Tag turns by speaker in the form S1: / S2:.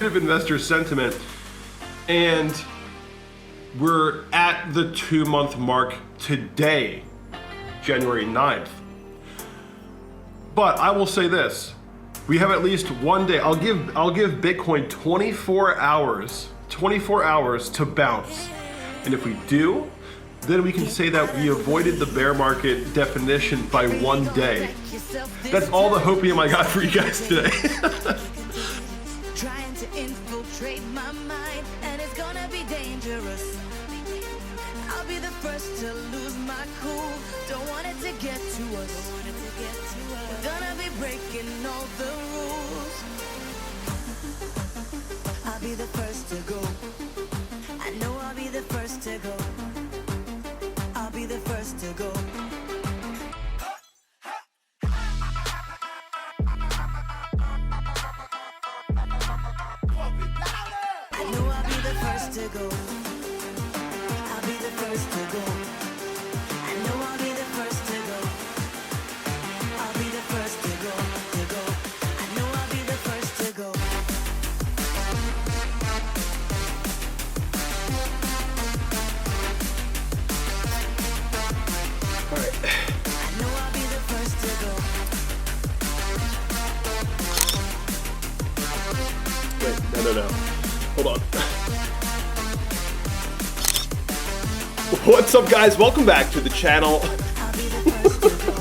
S1: negative investor sentiment, and we're at the 2-month mark today, January 9th. But I will say this, we have at least one day. I'll give Bitcoin 24 hours to bounce. And if we do, then we can say that we avoided the bear market definition by one day. That's all the hopium I got for you guys today.
S2: Trying to infiltrate my mind, and it's gonna be dangerous. I'll be the first to lose my cool. Don't want it to get to us. We're gonna be breaking all the rules. I'll be the first to go. I know I'll be the first to go. I'll be the first to go. I know I'll be the first to go. I'll be the first to go. I know I'll be the first to go. I'll be the first to go, to go. I know I'll be the first to go.
S1: All right.
S2: I know I'll be the first to go.
S1: Wait, no. Hold on. What's up, guys? Welcome back to the channel.
S2: I'll be the first to go.